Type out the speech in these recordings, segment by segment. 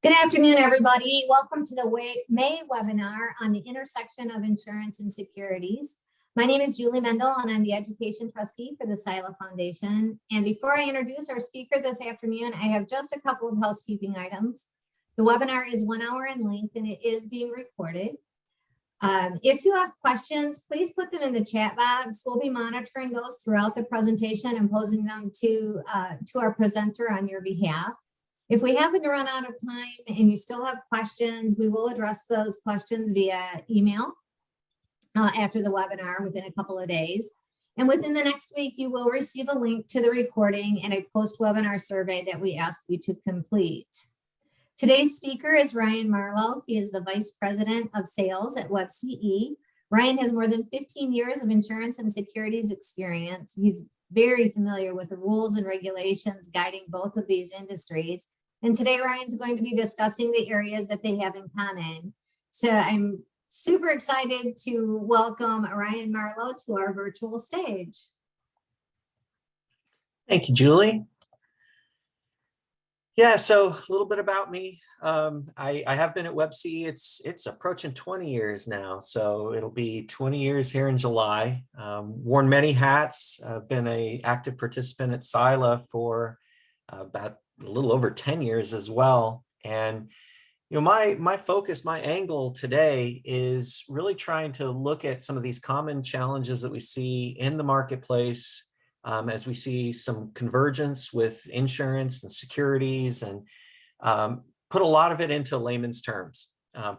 Good afternoon, everybody. Welcome to the May webinar on the intersection of insurance and securities. My name is Julie Mendel, and I'm the Education Trustee for the SILA Foundation. And before I introduce our speaker this afternoon, I have just a couple of housekeeping items. The webinar is 1 hour in length, and it is being recorded. If you have questions, please put them in the chat box. We'll be monitoring those throughout the presentation and posing them to our presenter on your behalf. If we happen to run out of time and you still have questions, we will address those questions via email after the webinar within a couple of days. And within the next week, you will receive a link to the recording and a post-webinar survey that we ask you to complete. Today's speaker is Ryan Marlow. He is the Vice President of Sales at WebCE. Ryan has more than 15 years of insurance and securities experience. He's very familiar with the rules and regulations guiding both of these industries. And today, Ryan's going to be discussing the areas that they have in common. So I'm super excited to welcome Ryan Marlow to our virtual stage. Thank you, Julie. Yeah, so a little bit about me. I have been at WebCE. It's approaching 20 years now, so it'll be 20 years here in July. Worn many hats. I've been an active participant at SILA for about a little over 10 years as well. And my focus, my angle today is really trying to look at some of these common challenges that we see in the marketplace as we see some convergence with insurance and securities, and put a lot of it into layman's terms,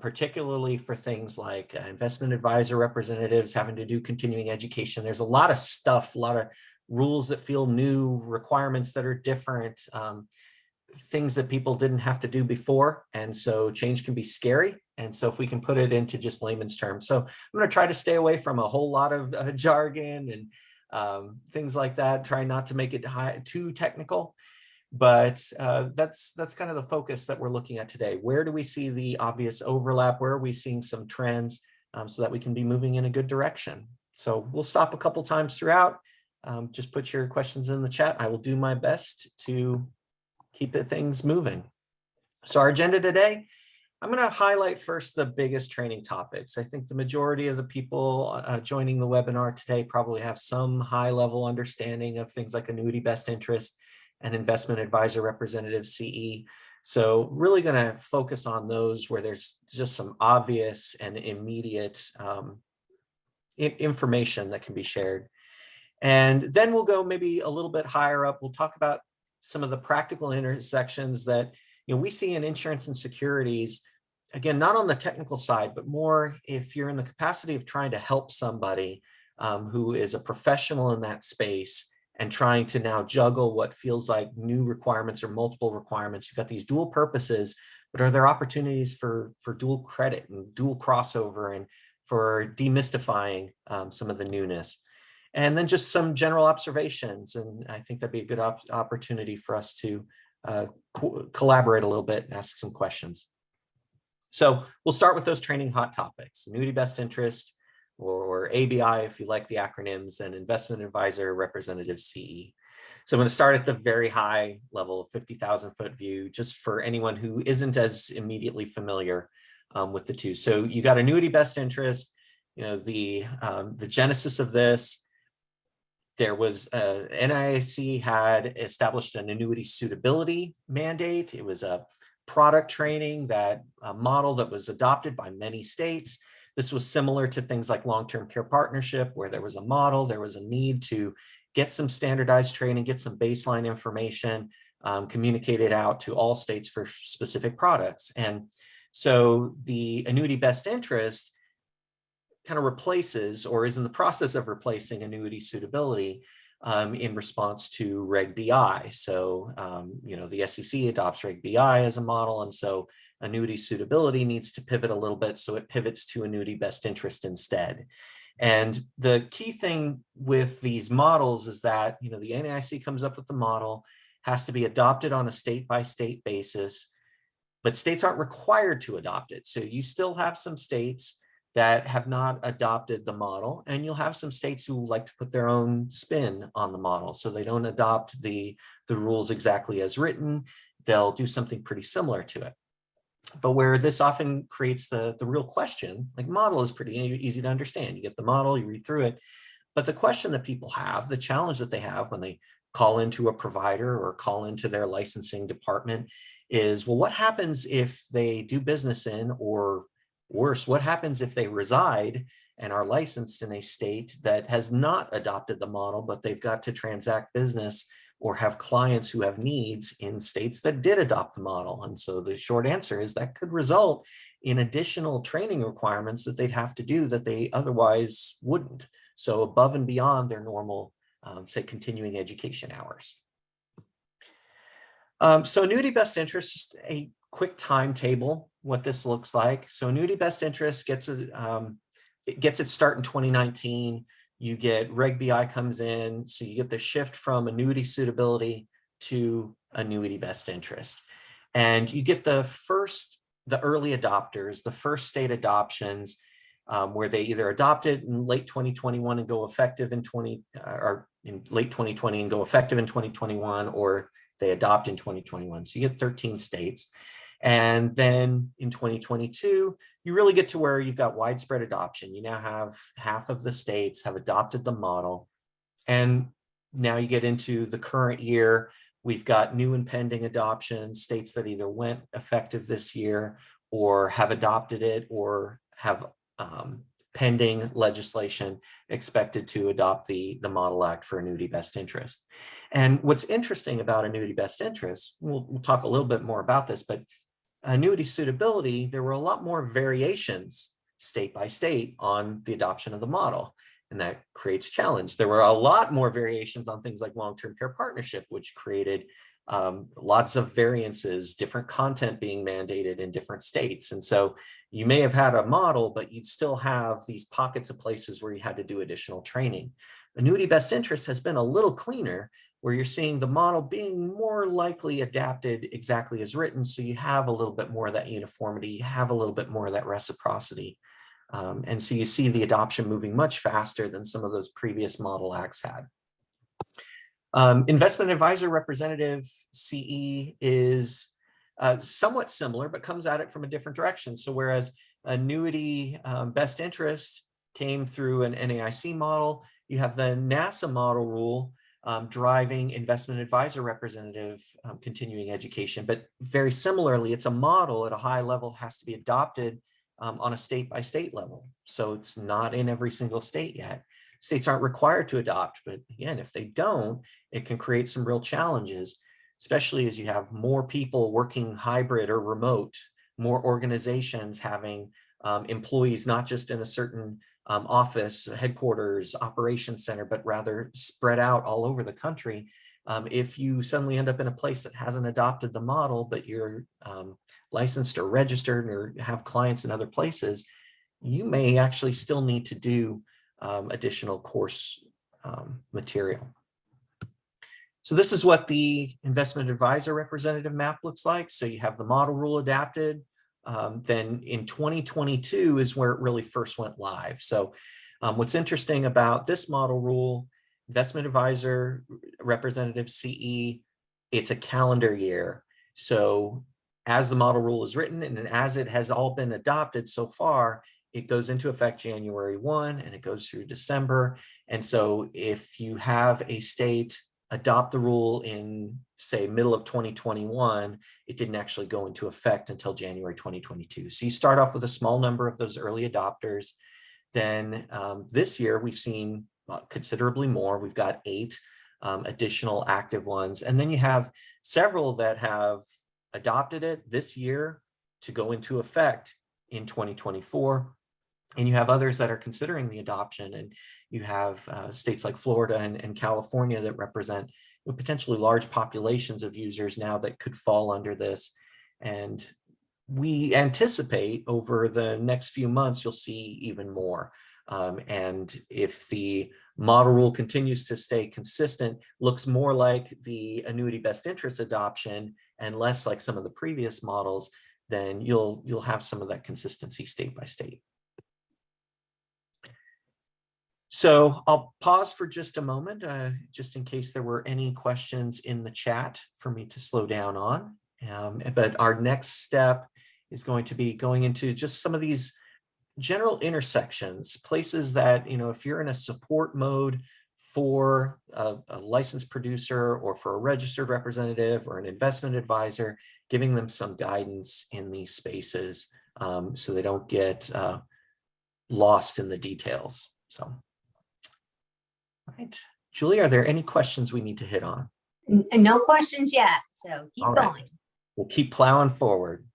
particularly for things like investment advisor representatives having to do continuing education. There's a lot of stuff, a lot of rules that feel new, requirements that are different, things that people didn't have to do before. And so change can be scary. And so if we can put it into just layman's terms. So I'm going to try to stay away from a whole lot of jargon and things like that, try not to make it too technical. But that's kind of the focus that we're looking at today. Where do we see the obvious overlap? Where are we seeing some trends so that we can be moving in a good direction? So we'll stop a couple times throughout. Just put your questions in the chat. I will do my best to keep the things moving. So our agenda today, I'm going to highlight first the biggest training topics. I think the majority of the people joining the webinar today probably have some high-level understanding of things like annuity best interest and investment advisor representative CE. So really going to focus on those where there's just some obvious and immediate information that can be shared. And then we'll go maybe a little bit higher up. We'll talk about some of the practical intersections that we see in insurance and securities. Again, not on the technical side, but more if you're in the capacity of trying to help somebody who is a professional in that space and trying to now juggle what feels like new requirements or multiple requirements. You've got these dual purposes, but are there opportunities for dual credit and dual crossover and for demystifying some of the newness? And then just some general observations. And I think that'd be a good opportunity for us to collaborate a little bit and ask some questions. So we'll start with those training hot topics: annuity best interest, or ABI if you like the acronyms, and investment advisor representative CE. So I'm going to start at the very high level, 50,000 foot view, just for anyone who isn't as immediately familiar with the two. So you got annuity best interest, the genesis of this. There was NAIC had established an annuity suitability mandate. It was a product training model that was adopted by many states. This was similar to things like long-term care partnership, where there was a model, there was a need to get some standardized training, get some baseline information, communicated out to all states for specific products. And so the annuity best interest kind of replaces, or is in the process of replacing, annuity suitability in response to Reg BI. So, the SEC adopts Reg BI as a model, and so annuity suitability needs to pivot a little bit, so it pivots to annuity best interest instead. And the key thing with these models is that, the NAIC comes up with the model, has to be adopted on a state-by-state basis, but states aren't required to adopt it. So you still have some states that have not adopted the model, and you'll have some states who like to put their own spin on the model. So they don't adopt the rules exactly as written. They'll do something pretty similar to it. But where this often creates the real question, like model is pretty easy to understand. You get the model, you read through it. But the question that people have, the challenge that they have when they call into a provider or call into their licensing department is, well, what happens if they do business in, or worse, what happens if they reside and are licensed in a state that has not adopted the model, but they've got to transact business or have clients who have needs in states that did adopt the model? And so the short answer is that could result in additional training requirements that they'd have to do that they otherwise wouldn't. So above and beyond their normal, say, continuing education hours. So annuity best interest, just a quick timetable, what this looks like. So annuity best interest gets its start in 2019. You get Reg BI comes in, so you get the shift from annuity suitability to annuity best interest. And you get the early adopters, the first state adoptions, where they either adopt it in late 2021 and go effective in late 2020 and go effective in 2021, or they adopt in 2021. So you get 13 states. And then in 2022, you really get to where you've got widespread adoption. You now have half of the states have adopted the model. And now you get into the current year, we've got new and pending adoptions, states that either went effective this year or have adopted it or have pending legislation expected to adopt the Model Act for Annuity Best Interest. And what's interesting about Annuity Best Interest, we'll talk a little bit more about this, but annuity suitability, there were a lot more variations state by state on the adoption of the model, and that creates challenge. There were a lot more variations on things like long-term care partnership, which created lots of variances, different content being mandated in different states. And so you may have had a model, but you'd still have these pockets of places where you had to do additional training. Annuity best interest has been a little cleaner, where you're seeing the model being more likely adapted exactly as written. So you have a little bit more of that uniformity, you have a little bit more of that reciprocity. And so you see the adoption moving much faster than some of those previous model acts had. Investment advisor representative CE is somewhat similar, but comes at it from a different direction. So whereas annuity best interest came through an NAIC model, you have the NASA model rule driving investment advisor representative continuing education. But very similarly, it's a model at a high level, has to be adopted on a state by state level. So it's not in every single state yet. States aren't required to adopt, but again, if they don't, it can create some real challenges, especially as you have more people working hybrid or remote, more organizations having employees not just in a certain office, headquarters, operations center, but rather spread out all over the country. If you suddenly end up in a place that hasn't adopted the model, but you're licensed or registered or have clients in other places, you may actually still need to do additional course material. So this is what the investment advisor representative map looks like. So you have the model rule adapted. Then in 2022 is where it really first went live. So what's interesting about this model rule, investment advisor representative CE, it's a calendar year. So as the model rule is written and as it has all been adopted so far, it goes into effect January 1 and it goes through December. And so if you have a state adopt the rule in, say, middle of 2021, it didn't actually go into effect until January 2022. So you start off with a small number of those early adopters. Then this year we've seen considerably more. We've got 8 additional active ones. And then you have several that have adopted it this year to go into effect in 2024. And you have others that are considering the adoption, and you have states like Florida and California that represent potentially large populations of users now that could fall under this. And we anticipate over the next few months, you'll see even more. And if the model rule continues to stay consistent, looks more like the annuity best interest adoption and less like some of the previous models, then you'll have some of that consistency state by state. So I'll pause for just a moment, just in case there were any questions in the chat for me to slow down on. But our next step is going to be going into just some of these general intersections, places that, if you're in a support mode for a licensed producer or for a registered representative or an investment advisor, giving them some guidance in these spaces so they don't get lost in the details. So, all right. Julie, are there any questions we need to hit on? No questions yet, so keep going. We'll keep plowing forward.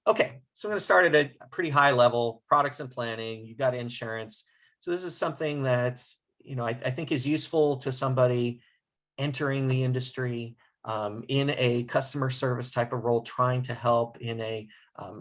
Okay, so I'm going to start at a pretty high level, products and planning. You've got insurance. So this is something that, I think is useful to somebody entering the industry in a customer service type of role, trying to help in a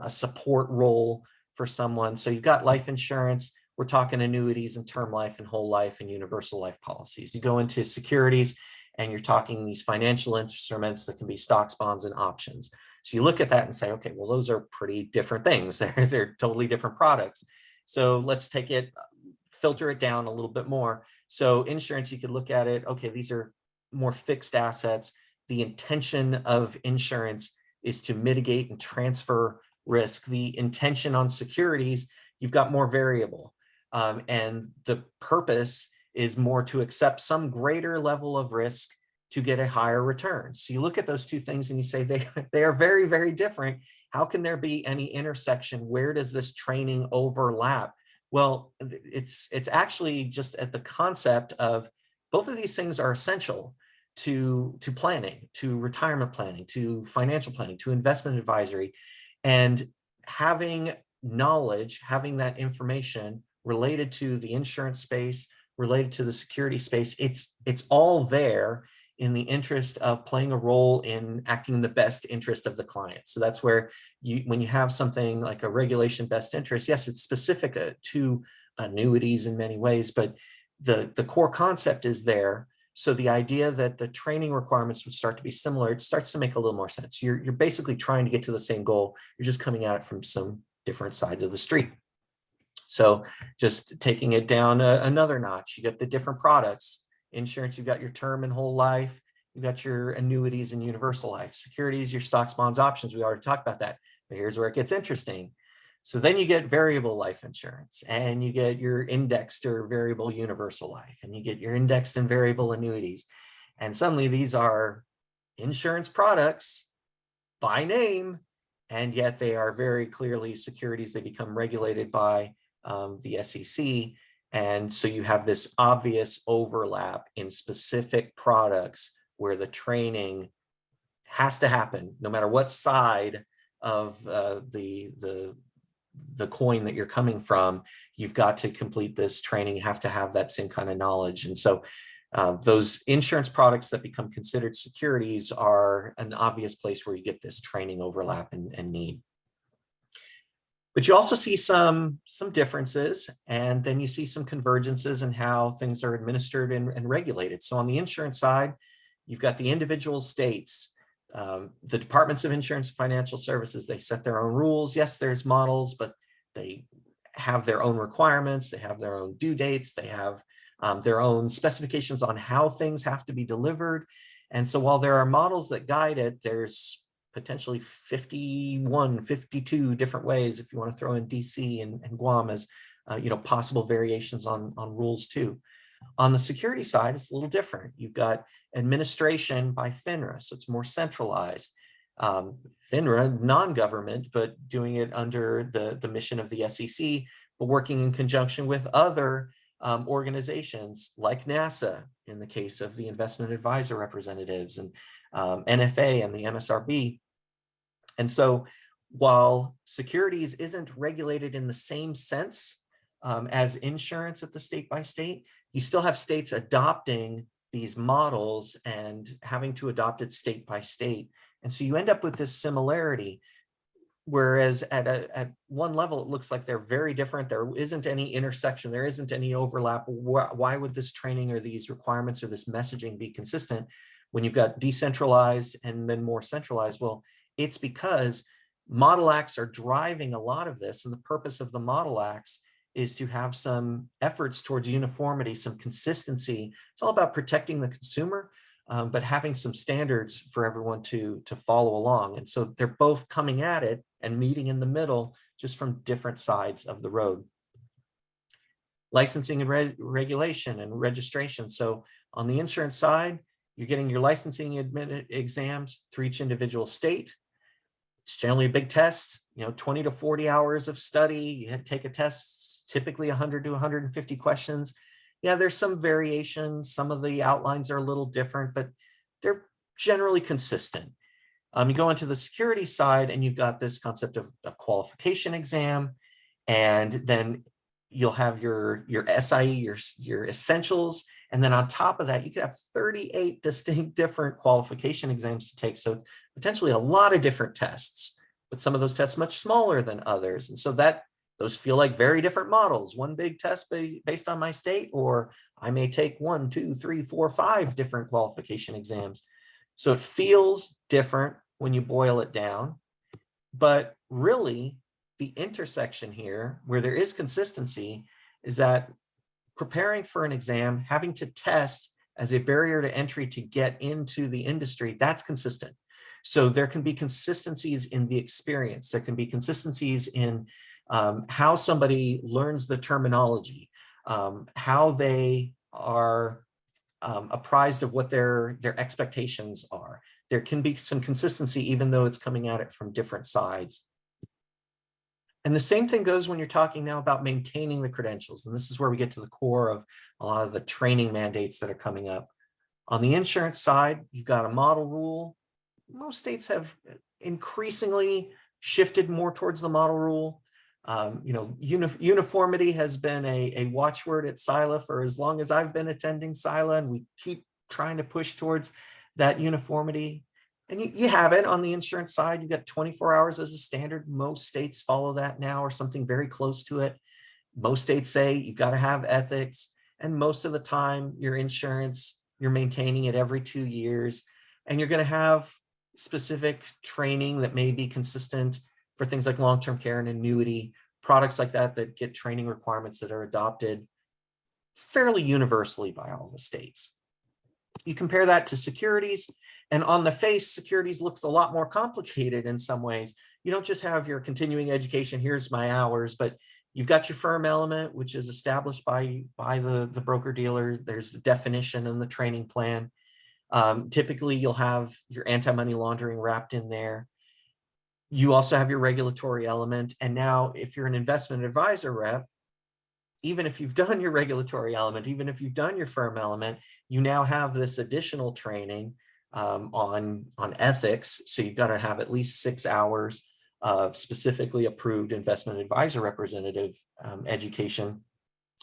support role for someone. So you've got life insurance. We're talking annuities and term life and whole life and universal life policies. You go into securities and you're talking these financial instruments that can be stocks, bonds, and options. So you look at that and say, okay, well, those are pretty different things. They're totally different products. So let's take it, filter it down a little bit more. So insurance, you could look at it, okay, these are more fixed assets. The intention of insurance is to mitigate and transfer risk. The intention on securities, you've got more variable. And the purpose is more to accept some greater level of risk to get a higher return. So you look at those two things and you say they are very, very different. How can there be any intersection? Where does this training overlap? Well, it's actually just at the concept of both of these things are essential to planning, to retirement planning, to financial planning, to investment advisory, and having knowledge, having that information related to the insurance space, related to the security space, it's all there in the interest of playing a role in acting in the best interest of the client. So that's where when you have something like a regulation best interest, yes, it's specific to annuities in many ways, but the core concept is there. So the idea that the training requirements would start to be similar, it starts to make a little more sense. You're basically trying to get to the same goal. You're just coming at it from some different sides of the street. So just taking it down another notch, you get the different products. Insurance, you've got your term and whole life. You've got your annuities and universal life. Securities, your stocks, bonds, options. We already talked about that. But here's where it gets interesting. So then you get variable life insurance, and you get your indexed or variable universal life, and you get your indexed and variable annuities. And suddenly these are insurance products by name, and yet they are very clearly securities. They become regulated by the SEC. And so you have this obvious overlap in specific products where the training has to happen, no matter what side of the coin that you're coming from. You've got to complete this training. You have to have that same kind of knowledge. And so those insurance products that become considered securities are an obvious place where you get this training overlap and need. But you also see some differences, and then you see some convergences in how things are administered and regulated. So on the insurance side, you've got the individual states, the departments of insurance and financial services. They set their own rules. Yes, there's models, but they have their own requirements. They have their own due dates. They have their own specifications on how things have to be delivered. And so while there are models that guide it, there's potentially 51, 52 different ways, if you want to throw in DC and Guam as possible variations on rules too. On the security side, it's a little different. You've got administration by FINRA, so it's more centralized. FINRA, non-government, but doing it under the mission of the SEC, but working in conjunction with other organizations like NASA in the case of the investment advisor representatives, and NFA and the MSRB. And so while securities isn't regulated in the same sense as insurance at the state by state, you still have states adopting these models and having to adopt it state by state. And so you end up with this similarity, whereas at one level, it looks like they're very different. There isn't any intersection. There isn't any overlap. Why would this training or these requirements or this messaging be consistent when you've got decentralized and then more centralized? Well, it's because model acts are driving a lot of this. And the purpose of the model acts is to have some efforts towards uniformity, some consistency. It's all about protecting the consumer, but having some standards for everyone to follow along. And so they're both coming at it and meeting in the middle, just from different sides of the road. Licensing and regulation and registration. So on the insurance side, you're getting your licensing exams through each individual state. It's generally a big test, 20 to 40 hours of study. You take a test, typically 100 to 150 questions. Yeah, there's some variations. Some of the outlines are a little different, but they're generally consistent. You go into the security side and you've got this concept of a qualification exam, and then you'll have your SIE, your essentials. And then on top of that, you could have 38 distinct different qualification exams to take. So potentially a lot of different tests, but some of those tests much smaller than others. And so those feel like very different models. One big test based on my state, or I may take 1, 2, 3, 4, 5 different qualification exams. So it feels different when you boil it down, but really the intersection here where there is consistency is that preparing for an exam, having to test as a barrier to entry to get into the industry, that's consistent. So there can be consistencies in the experience. There can be consistencies in how somebody learns the terminology, how they are apprised of what their expectations are. There can be some consistency even though it's coming at it from different sides. And the same thing goes when you're talking now about maintaining the credentials. And this is where we get to the core of a lot of the training mandates that are coming up. On the insurance side, you've got a model rule. Most states have increasingly shifted more towards the model rule. Uniformity has been a watchword at SILA for as long as I've been attending SILA, and we keep trying to push towards that uniformity. And you have it on the insurance side. You've got 24 hours as a standard. Most states follow that now, or something very close to it. Most states say you've got to have ethics, and most of the time your insurance, you're maintaining it every 2 years, and you're going to have specific training that may be consistent for things like long-term care and annuity, products like that get training requirements that are adopted fairly universally by all the states. You compare that to securities, and on the face, securities looks a lot more complicated in some ways. You don't just have your continuing education, here's my hours, but you've got your firm element, which is established by the broker-dealer. There's the definition and the training plan. Typically, you'll have your anti-money laundering wrapped in there. You also have your regulatory element. And now if you're an investment advisor rep, even if you've done your regulatory element, even if you've done your firm element, you now have this additional training on ethics. So you've got to have at least 6 hours of specifically approved investment advisor representative education.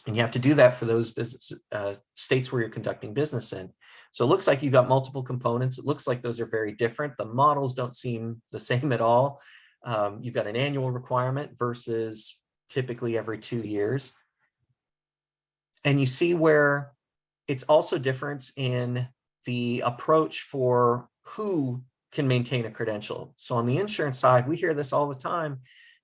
And you have to do that for those business states where you're conducting business in. So it looks like you've got multiple components. It looks like those are very different. The models don't seem the same at all. You've got an annual requirement versus typically every 2 years. And you see where it's also difference in the approach for who can maintain a credential. So on the insurance side, we hear this all the time.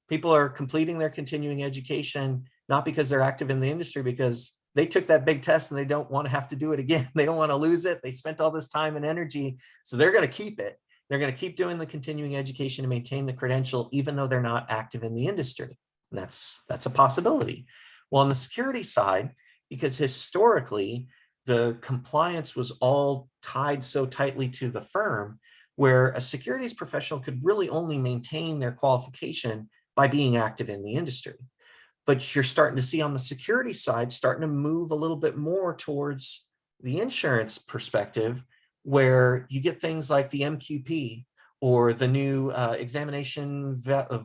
People are completing their continuing education, not because they're active in the industry, because they took that big test and they don't want to have to do it again. They don't want to lose it. They spent all this time and energy, so they're going to keep it. They're going to keep doing the continuing education to maintain the credential, even though they're not active in the industry. And that's a possibility. Well, on the security side, because historically, the compliance was all tied so tightly to the firm, where a securities professional could really only maintain their qualification by being active in the industry. But you're starting to see on the security side, starting to move a little bit more towards the insurance perspective, where you get things like the MQP or the new examination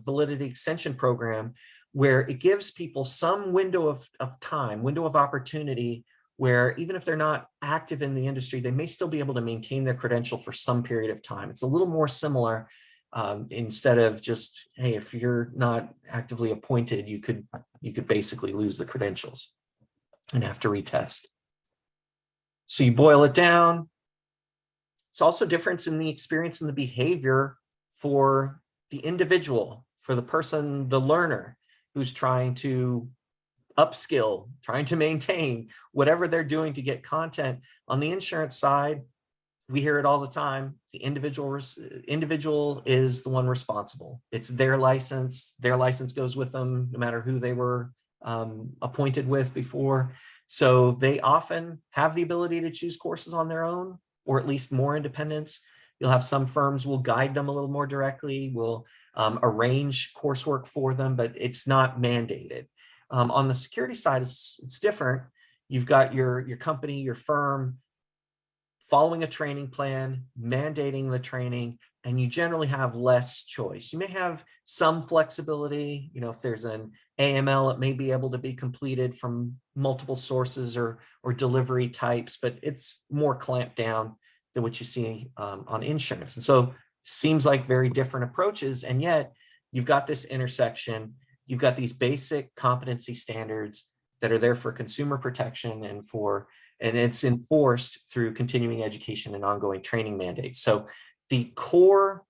validity extension program, where it gives people some window of time, window of opportunity, where even if they're not active in the industry, they may still be able to maintain their credential for some period of time. It's a little more similar. Instead of just, hey, if you're not actively appointed, you could basically lose the credentials and have to retest. So you boil it down. It's also difference in the experience and the behavior for the individual, for the person, the learner who's trying to upskill, trying to maintain whatever they're doing to get content. On the insurance side, we hear it all the time. The individual is the one responsible. It's their license. Their license goes with them, no matter who they were appointed with before. So they often have the ability to choose courses on their own, or at least more independence. You'll have some firms will guide them a little more directly, will arrange coursework for them, but it's not mandated. On the security side, it's different. You've got your company, your firm, following a training plan, mandating the training, and you generally have less choice. You may have some flexibility. If there's an AML, it may be able to be completed from multiple sources or delivery types, but it's more clamped down than what you see on insurance. And so seems like very different approaches. And yet you've got this intersection. You've got these basic competency standards that are there for consumer protection and it's enforced through continuing education and ongoing training mandates. So the core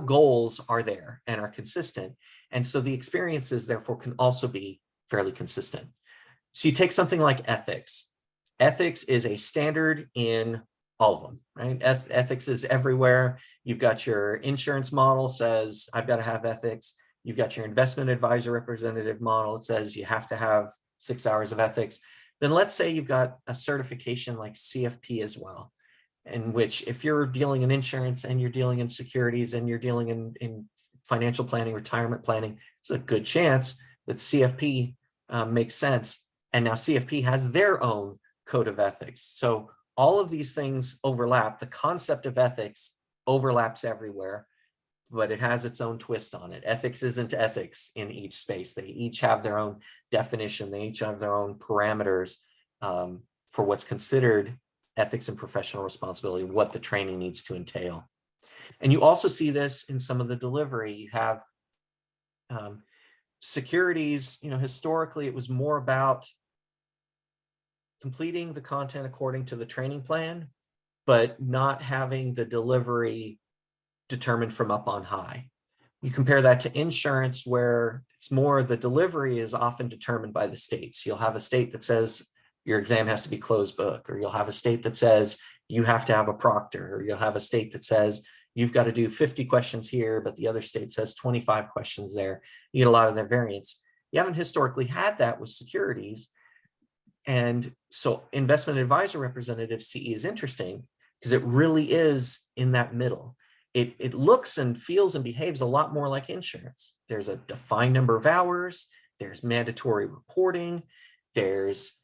goals are there and are consistent. And so the experiences therefore can also be fairly consistent. So you take something like ethics. Ethics is a standard in all of them, right? Ethics is everywhere. You've got your insurance model says, I've got to have ethics. You've got your investment advisor representative model. It says you have to have 6 hours of ethics. Then let's say you've got a certification like CFP as well, in which if you're dealing in insurance and you're dealing in securities and you're dealing in financial planning, retirement planning, there's a good chance that CFP makes sense. And now CFP has their own code of ethics. So all of these things overlap. The concept of ethics overlaps everywhere, but it has its own twist on it. Ethics isn't ethics in each space. They each have their own definition. They each have their own parameters for what's considered ethics and professional responsibility, what the training needs to entail. And you also see this in some of the delivery. You have securities, historically it was more about completing the content according to the training plan, but not having the delivery determined from up on high. You compare that to insurance, where it's more the delivery is often determined by the states. You'll have a state that says your exam has to be closed book, or you'll have a state that says you have to have a proctor, or you'll have a state that says you've got to do 50 questions here, but the other state says 25 questions there. You get a lot of that variance. You haven't historically had that with securities. And so investment advisor representative CE is interesting because it really is in that middle. It looks and feels and behaves a lot more like insurance. There's a defined number of hours, there's mandatory reporting, there's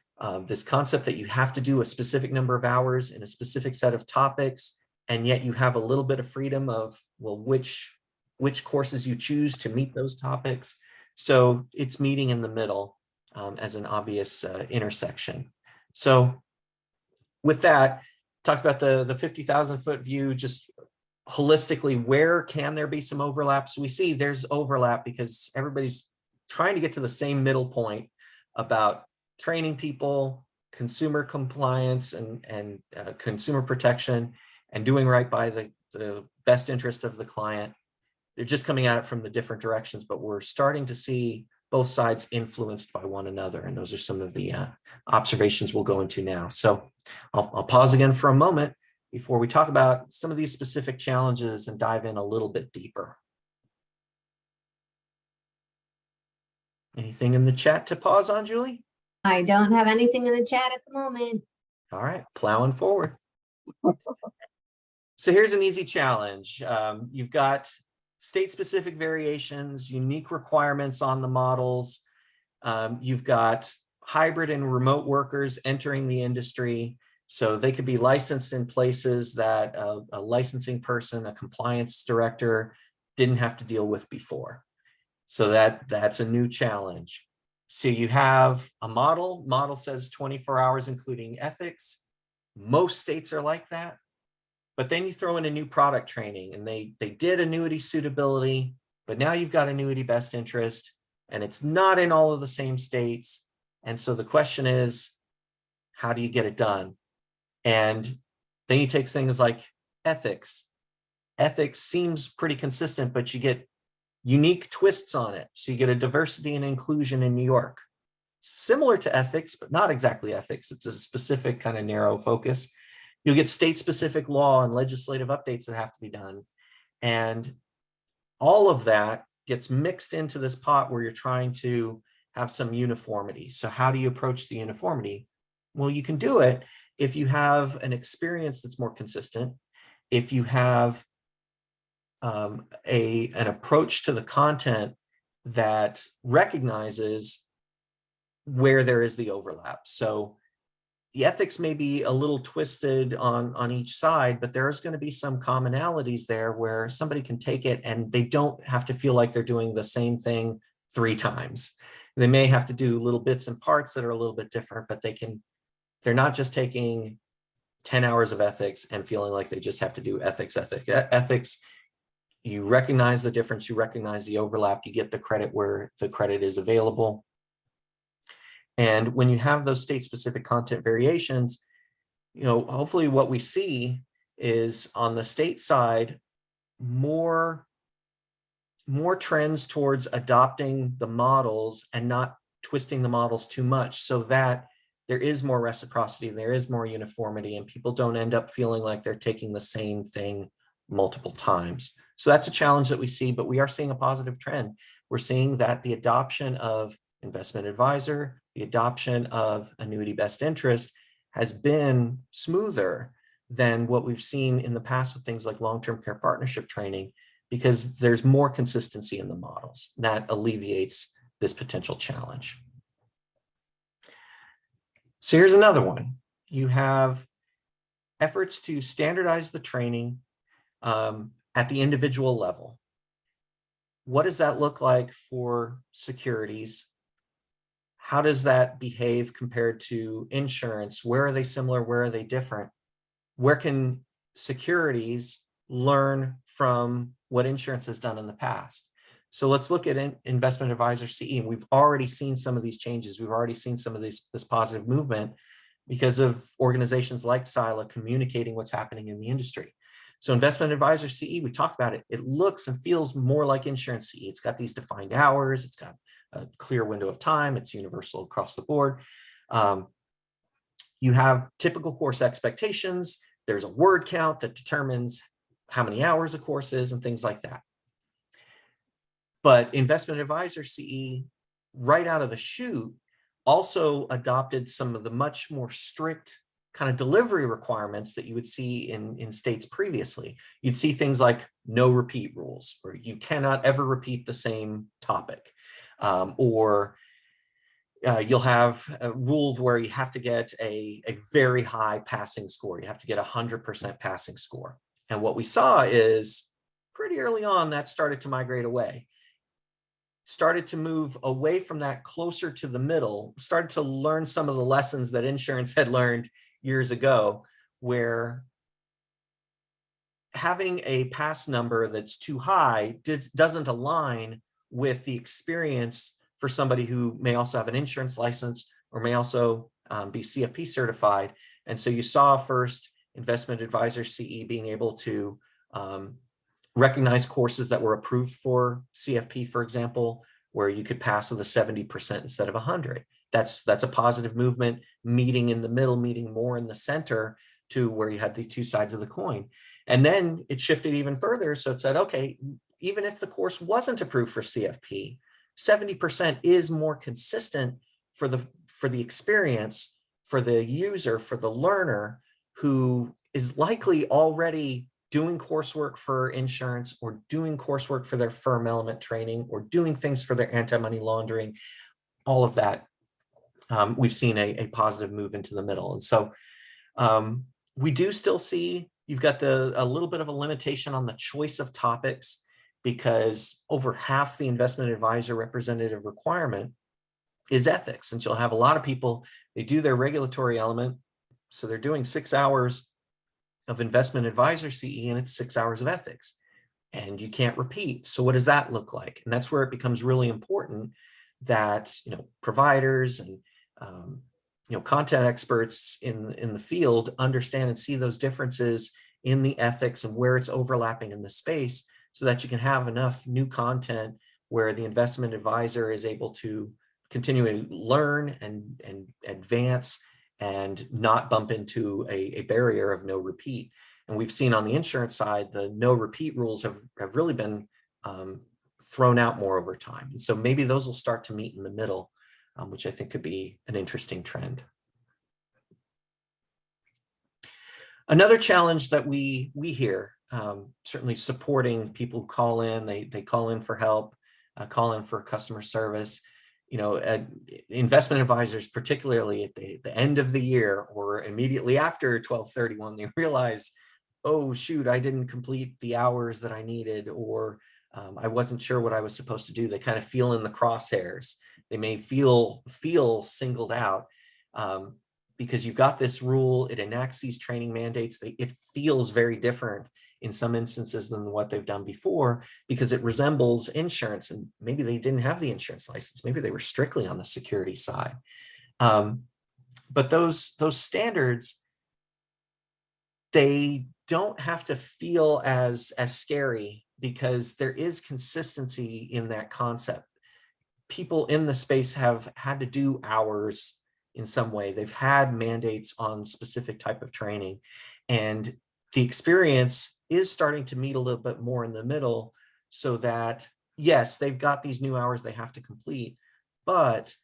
this concept that you have to do a specific number of hours in a specific set of topics, and yet you have a little bit of freedom of, well, which courses you choose to meet those topics. So it's meeting in the middle as an obvious intersection. So with that, talk about the 50,000 foot view, just holistically, where can there be some overlaps? We see there's overlap because everybody's trying to get to the same middle point about training people, consumer compliance and consumer protection, and doing right by the best interest of the client. They're just coming at it from the different directions, but we're starting to see both sides influenced by one another. And those are some of the observations we'll go into now. So I'll pause again for a moment before we talk about some of these specific challenges and dive in a little bit deeper. Anything in the chat to pause on, Julie? I don't have anything in the chat at the moment. All right, plowing forward. So here's an easy challenge. You've got state-specific variations, unique requirements on the models. You've got hybrid and remote workers entering the industry. So they could be licensed in places that a licensing person, a compliance director, didn't have to deal with before. So that's a new challenge. So you have a model says 24 hours, including ethics. Most states are like that. But then you throw in a new product training, and they did annuity suitability, but now you've got annuity best interest, and it's not in all of the same states. And so the question is, how do you get it done? And then you take things like ethics. Ethics seems pretty consistent, but you get unique twists on it. So you get a diversity and inclusion in New York, similar to ethics, but not exactly ethics. It's a specific kind of narrow focus. You'll get state-specific law and legislative updates that have to be done. And all of that gets mixed into this pot where you're trying to have some uniformity. So how do you approach the uniformity? Well, you can do it if you have an experience that's more consistent, if you have an approach to the content that recognizes where there is the overlap. So the ethics may be a little twisted on each side, but there's going to be some commonalities there where somebody can take it and they don't have to feel like they're doing the same thing 3 times. They may have to do little bits and parts that are a little bit different, but they're not just taking 10 hours of ethics and feeling like they just have to do ethics. You recognize the difference, you recognize the overlap, you get the credit where the credit is available. And when you have those state-specific content variations, hopefully what we see is on the state side, more trends towards adopting the models and not twisting the models too much, so that there is more reciprocity, there is more uniformity, and people don't end up feeling like they're taking the same thing multiple times. So that's a challenge that we see, but we are seeing a positive trend. We're seeing that the adoption of investment advisor, the adoption of annuity best interest has been smoother than what we've seen in the past with things like long-term care partnership training, because there's more consistency in the models. That alleviates this potential challenge. So here's another one. You have efforts to standardize the training at the individual level. What does that look like for securities? How does that behave compared to insurance? Where are they similar? Where are they different? Where can securities learn from what insurance has done in the past? So let's look at Investment Advisor CE. And we've already seen some of these changes. We've already seen some of this positive movement because of organizations like SILA communicating what's happening in the industry. So Investment Advisor CE, we talked about it. It looks and feels more like insurance CE. It's got these defined hours. It's got a clear window of time. It's universal across the board. You have typical course expectations. There's a word count that determines how many hours a course is and things like that. But Investment Advisor CE, right out of the chute, also adopted some of the much more strict kind of delivery requirements that you would see in states previously. You'd see things like no repeat rules, where you cannot ever repeat the same topic. Or you'll have rules where you have to get a very high passing score. You have to get 100% passing score. And what we saw is pretty early on that started to migrate away. Started to move away from that closer to the middle, started to learn some of the lessons that insurance had learned years ago, where having a pass number that's too high doesn't align with the experience for somebody who may also have an insurance license or may also be CFP certified. And so you saw first Investment Advisor CE being able to recognize courses that were approved for CFP, for example, where you could pass with a 70% instead of 100. That's a positive movement, meeting in the middle, meeting more in the center to where you had the two sides of the coin. And then it shifted even further. So it said, okay, even if the course wasn't approved for CFP, 70% is more consistent for the experience, for the user, for the learner who is likely already doing coursework for insurance or doing coursework for their firm element training or doing things for their anti-money laundering, all of that. We've seen a positive move into the middle. And so we do still see you've got a little bit of a limitation on the choice of topics, because over half the investment advisor representative requirement is ethics. And you'll have a lot of people, they do their regulatory element. So they're doing 6 hours of investment advisor CE and it's 6 hours of ethics, and you can't repeat. So what does that look like? And that's where it becomes really important that, providers and, content experts in the field understand and see those differences in the ethics and where it's overlapping in the space, so that you can have enough new content where the investment advisor is able to continually learn and advance and not bump into a barrier of no repeat. And we've seen on the insurance side, the no repeat rules have really been thrown out more over time. And so maybe those will start to meet in the middle, which I think could be an interesting trend. Another challenge that we hear, certainly supporting people who call in, they call in for help, call in for customer service. You know, investment advisors, particularly at the end of the year or immediately after 12/31, they realize, oh shoot, I didn't complete the hours that I needed, or I wasn't sure what I was supposed to do. They kind of feel in the crosshairs. They may feel singled out because you've got this rule, it enacts these training mandates. It feels very different in some instances than what they've done before, because it resembles insurance, and maybe they didn't have the insurance license. Maybe they were strictly on the security side. But those standards, they don't have to feel as scary, because there is consistency in that concept. People in the space have had to do hours in some way. They've had mandates on specific type of training, and the experience is starting to meet a little bit more in the middle, so that yes, they've got these new hours they have to complete, but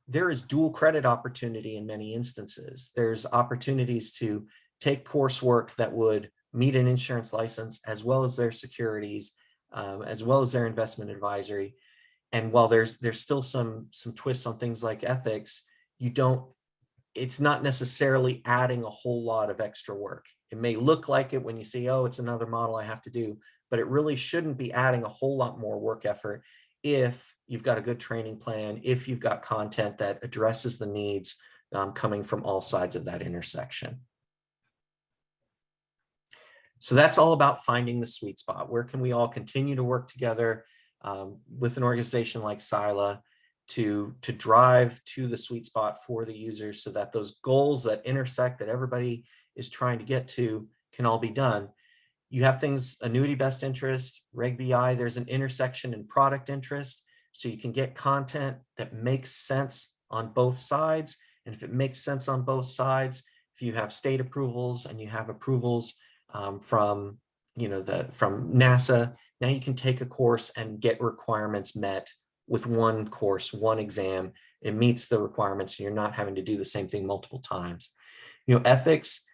there is dual credit opportunity in many instances. There's opportunities to take coursework that would meet an insurance license, as well as their securities, as well as their investment advisory. And while there's still some twists on things like ethics, it's not necessarily adding a whole lot of extra work. It may look like it when you see, oh, it's another model I have to do, but it really shouldn't be adding a whole lot more work effort if you've got a good training plan, if you've got content that addresses the needs coming from all sides of that intersection. So that's all about finding the sweet spot. Where can we all continue to work together with an organization like SILA to drive to the sweet spot for the users, so that those goals that intersect, that everybody is trying to get to, can all be done. You have things, annuity best interest, Reg BI, there's an intersection in product interest, so you can get content that makes sense on both sides. And if it makes sense on both sides, if you have state approvals and you have approvals from NASA, now you can take a course and get requirements met with one course, one exam. It meets the requirements, and you're not having to do the same thing multiple times. Ethics,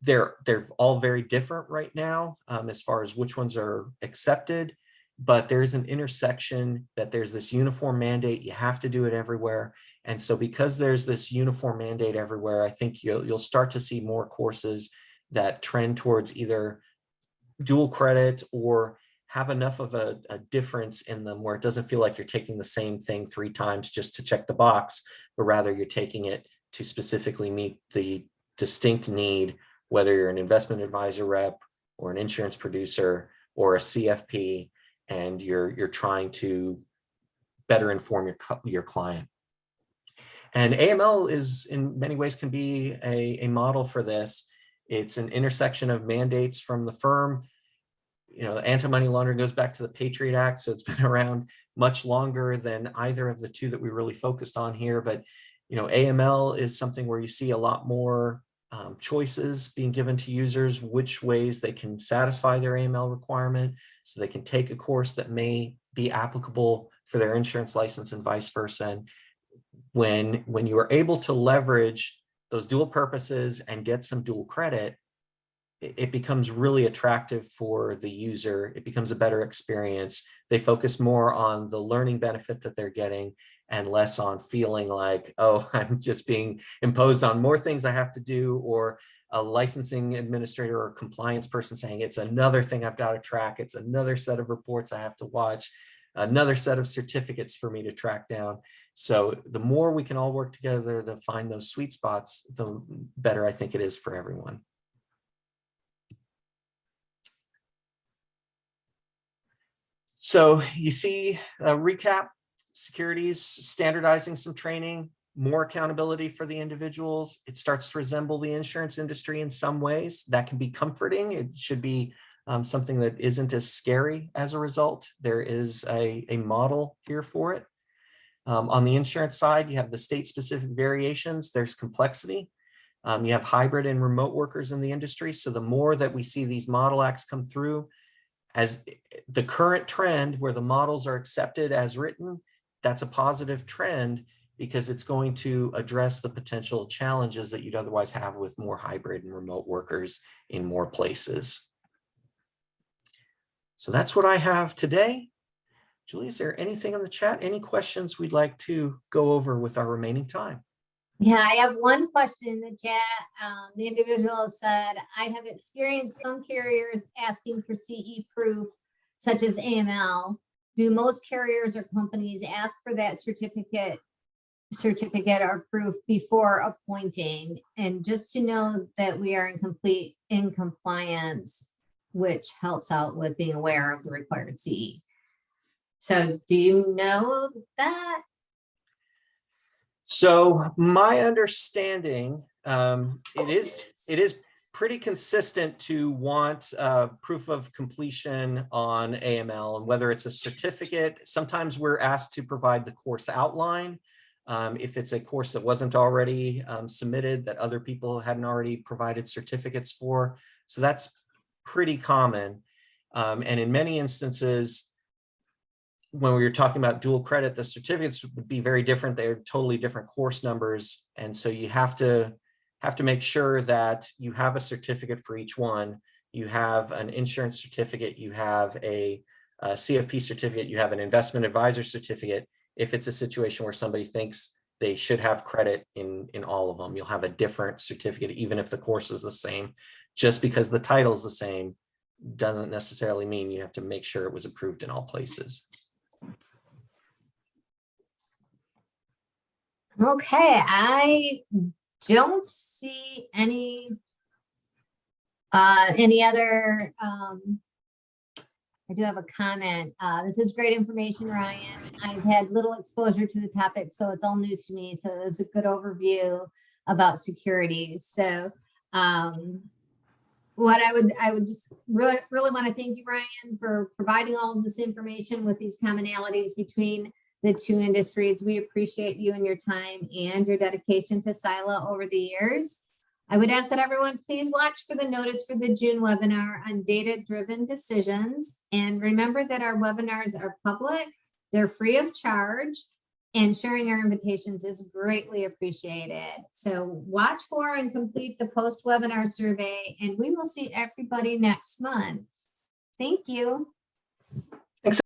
they're all very different right now as far as which ones are accepted, but there's an intersection that there's this uniform mandate. You have to do it everywhere. And so because there's this uniform mandate everywhere, I think you'll start to see more courses that trend towards either dual credit or have enough of a difference in them where it doesn't feel like you're taking the same thing 3 times just to check the box, but rather you're taking it to specifically meet the distinct need, whether you're an investment advisor rep or an insurance producer or a CFP, and you're trying to better inform your client. And AML is, in many ways, can be a model for this. It's an intersection of mandates from the firm. Anti-money laundering goes back to the Patriot Act, so it's been around much longer than either of the two that we really focused on here. But AML is something where you see a lot more choices being given to users, which ways they can satisfy their AML requirement, so they can take a course that may be applicable for their insurance license and vice versa. And when you are able to leverage those dual purposes and get some dual credit, it becomes really attractive for the user. It becomes a better experience. They focus more on the learning benefit that they're getting and less on feeling like, oh, I'm just being imposed on more things I have to do, or a licensing administrator or compliance person saying it's another thing I've got to track. It's another set of reports I have to watch, another set of certificates for me to track down. So the more we can all work together to find those sweet spots, the better I think it is for everyone. So you see a recap: Securities standardizing some training, more accountability for the individuals. It starts to resemble the insurance industry in some ways. That can be comforting. It should be something that isn't as scary as a result. There is a model here for it. On the insurance side, you have the state-specific variations. There's complexity. You have hybrid and remote workers in the industry. So the more that we see these model acts come through, as the current trend where the models are accepted as written, that's a positive trend because it's going to address the potential challenges that you'd otherwise have with more hybrid and remote workers in more places. So that's what I have today. Julie, is there anything in the chat? Any questions we'd like to go over with our remaining time? Yeah, I have one question in the chat. The individual said, I have experienced some carriers asking for CE proof, such as AML. Do most carriers or companies ask for that certificate or proof before appointing? And just to know that we are in compliance, which helps out with being aware of the required CE. So do you know that? So my understanding, it is pretty consistent to want proof of completion on AML, and whether it's a certificate. Sometimes we're asked to provide the course outline if it's a course that wasn't already submitted, that other people hadn't already provided certificates for. So that's pretty common. And in many instances, when we were talking about dual credit, the certificates would be very different. They're totally different course numbers. And so you have to make sure that you have a certificate for each one. You have an insurance certificate, you have a CFP certificate, you have an investment advisor certificate. If it's a situation where somebody thinks they should have credit in all of them, you'll have a different certificate, even if the course is the same. Just because the title is the same doesn't necessarily mean you have to make sure it was approved in all places. Okay, I don't see any other, I do have a comment. This is great information, Ryan. I've had little exposure to the topic, so it's all new to me. So it was a good overview about securities. So what I would just really want to thank you, Ryan, for providing all of this information with these commonalities between the two industries. We appreciate you and your time and your dedication to SILA over the years. I would ask that everyone please watch for the notice for the June webinar on data-driven decisions. And remember that our webinars are public, they're free of charge, and sharing our invitations is greatly appreciated. So watch for and complete the post-webinar survey, and we will see everybody next month. Thank you.